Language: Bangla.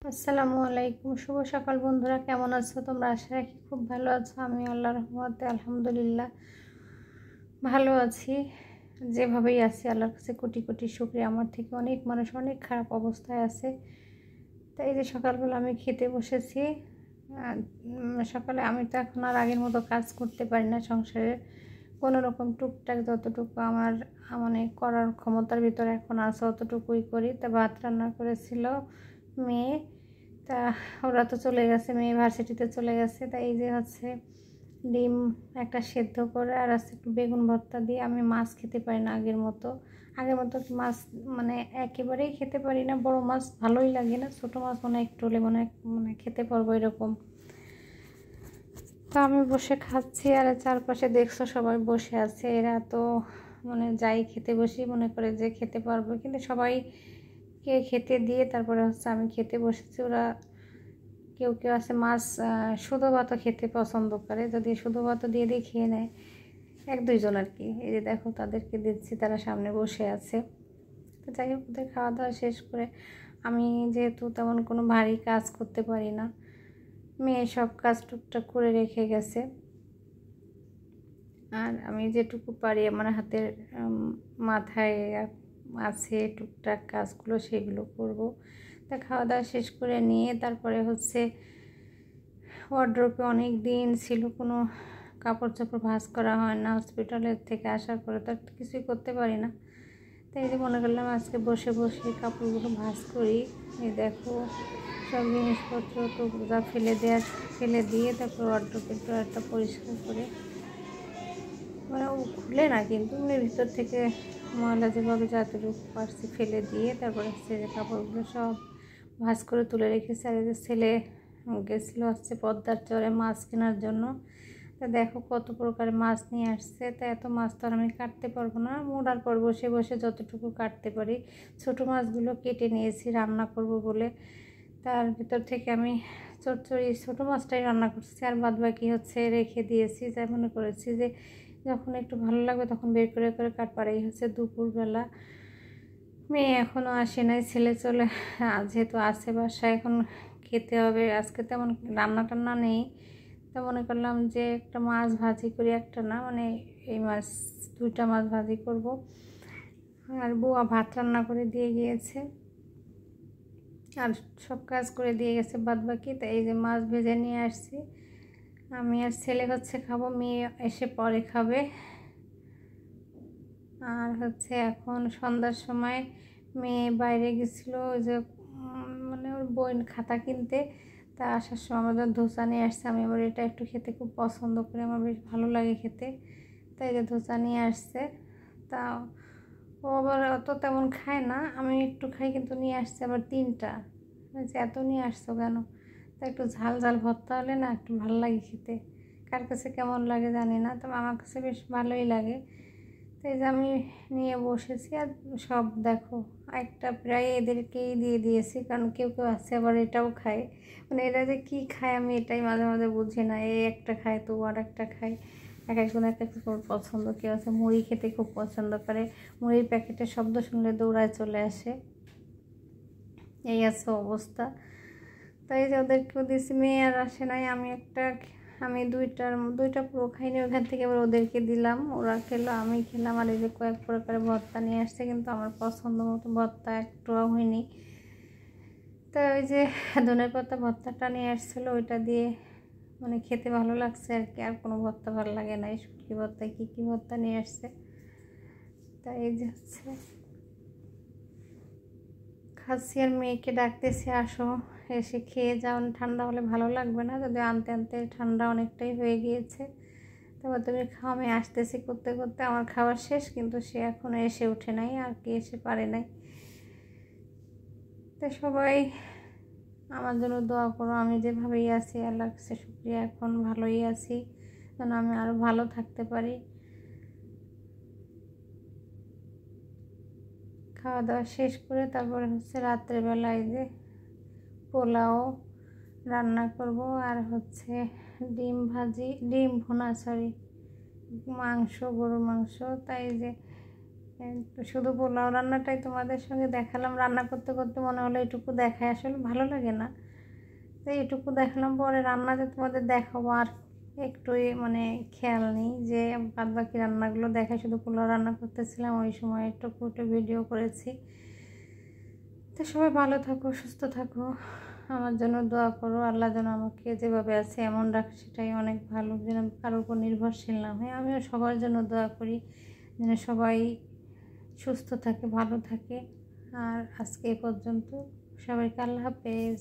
আসসালামু আলাইকুম, শুভ সকাল বন্ধুরা। কেমন আছো তোমরা? আশা রাখি খুব ভালো আছো। আমি আল্লাহর রহমতে আলহামদুলিল্লাহ ভালো আছি। যেভাবেই আছি আল্লাহর কাছে কোটি কোটি শুকরিয়া। আমার থেকে অনেক মানুষ অনেক খারাপ অবস্থায় আছে। তাই এই যে সকালবেলা আমি খেতে বসেছি। সকালে আমি তো এখন আর আগের মতো কাজ করতে পারি না সংসারের। কোনো রকম টুকটাক যতটুকু আমার মানে করার ক্ষমতার ভিতরে এখন আছে অতটুকুই করি। তা ভাত রান্না করেছিল মেয়ে, তা ওরা তো চলে গেছে, মেয়ে ভার্সিটিতে চলে গেছে। তাই এই যে হচ্ছে ডিম একটা সেদ্ধ করে আর আছে একটু বেগুন ভর্তা দিয়ে। আমি মাছ খেতে পারি না আগের মতো মাছ মানে একেবারেই খেতে পারি না। বড় মাছ ভালোই লাগে না, ছোটো মাছ মনে একটু হলে মানে খেতে পারবো এরকম। তো আমি বসে খাচ্ছি আর চারপাশে দেখছো সবাই বসে আছে। এরা তো মানে যাই খেতে বসি মনে করে যে খেতে পারবো, কিন্তু সবাইকে খেতে দিয়ে তারপরে হচ্ছে আমি খেতে বসেছি। ওরা কেউ কেউ আছে মাছ শুধু ভাতও খেতে পছন্দ করে, যদি শুধু ভাতও দিয়ে দিয়ে খেয়ে নেয় এক দুইজন আর কি। এই যে দেখো তাদেরকে দিচ্ছি, তারা সামনে বসে আছে। তো যাই হোক, ওদের খাওয়া দাওয়া শেষ করে আমি যেহেতু তেমন কোনো ভারী কাজ করতে পারি না, মেয়ে সব কাজ টুকটাক করে রেখে গেছে। আর আমি যেটুকু পারি আমার হাতের মাথায় আছে টুকটাক কাজগুলো সেগুলো করব। তা খাওয়া দাওয়া শেষ করে নিয়ে তারপরে হচ্ছে ওয়ার্ড্রোবে অনেক দিন ছিল কোনো কাপড় চোপড় ভাঁজ করা হয় না। হসপিটালের থেকে আসার পরে তো কিছুই করতে পারি না। তাই যে মনে করলাম আজকে বসে বসে কাপড়গুলো ভাঁজ করি। এই দেখো সব জিনিসপত্র তো যা ফেলে দিয়ে তারপর ওয়ার্ড্রোবের ড্রয়ারটা পরিষ্কার করে মানে ও খুলে না, কিন্তু এর ভিতর থেকে ময়লা যেভাবে যতটুকু পারছি ফেলে দিয়ে তারপরে হচ্ছে যে কাপড়গুলো সব ভাঁজ করে তুলে রেখেছি। আর যে ছেলে গেছিলো হচ্ছে পদ্মার চরে মাছ কেনার জন্য। তা দেখো কত প্রকারের মাছ নিয়ে আসছে। তা এত মাছ তো আর আমি কাটতে পারবো না, মোড়ার পর বসে বসে যতটুকু কাটতে পারি। ছোটো মাছগুলো কেটে নিয়েছি রান্না করব বলে। তার ভিতর থেকে আমি চচ্চড়ি ছোটো মাছটাই রান্না করছি, আর বাদ বাকি হচ্ছে রেখে দিয়েছি। যাই মনে করেছি যে যখন একটু ভালো লাগবে তখন বের করে করে কাটবার। এই হচ্ছে দুপুরবেলা। মেয়ে এখনও আসে নাই, ছেলে চলে যেহেতু আছে বাসায়, এখন খেতে হবে। আজকে তেমন রান্না টান্না নেই, তো মনে করলাম যে একটা মাছ ভাজি করি, একটা না মানে এই মাছ দুইটা মাছ ভাজি করব। আর বুয়া ভাত রান্না করে দিয়ে গিয়েছে আর সব কাজ করে দিয়ে গেছে বাদ বাকি। তাই এই যে মাছ ভেজে নিয়ে আসছি। আমি আর ছেলে হচ্ছে খাবো, মেয়ে এসে পরে খাবে। আর হচ্ছে এখন সন্ধ্যার সময় মেয়ে বাইরে গেছিলো ওই যে মানে ওর বই খাতা কিনতে। তা আসার সময় আমাদের ধোসা নিয়ে আসছে। আমি আবার এটা একটু খেতে খুব পছন্দ করি, আমার বেশ ভালো লাগে খেতে। তাই যে ধোসা নিয়ে আসছে। তা ও আবার অত তেমন খায় না, আমি একটু খাই, কিন্তু নিয়ে আসছে আবার 3টা। যে এত নিয়ে আসছো কেন? তা একটু ঝাল ঝাল ভর্তা হলে না একটু ভালো লাগে খেতে। কার কাছে কেমন লাগে জানি না, তবে আমার কাছে বেশ ভালোই লাগে। তাই যে আমি নিয়ে বসেছি। আর সব দেখো একটা প্রায় এদেরকেই দিয়ে দিয়েছি, কারণ কেউ কেউ আছে আবার এটাও খায়। মানে এরা যে কী খায় আমি এটাই মাঝে মাঝে বুঝি না। এই একটা খায় তো আর একটা খায়, এক একজন এক এক পছন্দ। কেউ আছে মুড়ি খেতে খুব পছন্দ করে, মুড়ির প্যাকেটের শব্দ শুনলে দৌড়ায় চলে আসে। এই আছে অবস্থা। তাই যে ওদেরকেও দিয়েছি, মেয়ে আর আসে নাই। আমি দুইটা পুরো খাইনি, ওখান থেকে আবার ওদেরকে দিলাম, ওরা খেলো, আমি খেলাম। আর এই যে কয়েক প্রকারের ভর্তা নিয়ে আসছে, কিন্তু আমার পছন্দ মতো ভর্তা একটুও হয়নি। তো ওই যে ধনেপাতা ভর্তাটা নিয়ে আসছিলো, ওইটা দিয়ে মানে খেতে ভালো লাগছে আর কি। আর কোনো ভর্তা ভালো লাগে না। এই শুটকি ভর্তা কী কী ভর্তা নিয়ে আসছে। তাই এই যে হচ্ছে খাচ্ছি আর মেয়েকে ডাকতেছি, আসো এসে খেয়ে যাও, ঠান্ডা হলে ভালো লাগবে না। যদি আনতে আনতে ঠান্ডা অনেকটাই হয়ে গিয়েছে। তারপর তুমি খাও, আমি আসতেছি করতে করতে আমার খাওয়া শেষ, কিন্তু সে এখনও এসে ওঠে নাই, আর কি এসে পারে নাই। তো সবাই আমার জন্য দোয়া করো। আমি যেভাবেই আছি আল্লাহর কাছে শুকরিয়া, এখন ভালোই আছি, যেন আমি আরও ভালো থাকতে পারি। খাওয়া দাওয়া শেষ করে তারপরে হচ্ছে রাত্রেবেলায় যে পোলাও রান্না করব, আর হচ্ছে ডিম ভুনা, মাংস, গরুর মাংস। তাই যে তো শুধু পোলাও রান্নাটাই তোমাদের সঙ্গে দেখালাম। রান্না করতে করতে মনে হলো এটুকু দেখায়, আসলে ভালো লাগে না, তো এটুকু দেখালাম। পরে রান্নাতে তোমাদের দেখাবো, আর একটুই মানে খেয়াল নেই যে বাদ বাকি রান্নাগুলো দেখায়। শুধু পোলাও রান্না করতেছিলাম, ওই সময় একটু ভিডিও করেছি। তো সবাই ভালো থাকো, সুস্থ থাকো, আমার জন্য দোয়া করো। আল্লাহ যেন আমাকে যেভাবে আছে এমন রাখে, সেটাই অনেক ভালো, যেন কারোর উপর নির্ভরশীল না হয়। আমিও সবার জন্য দোয়া করি যেন সবাই সুস্থ থাকে, ভালো থাকে। আর আজকে এই পর্যন্ত, সবাইকে আল্লাহ হাফেজ।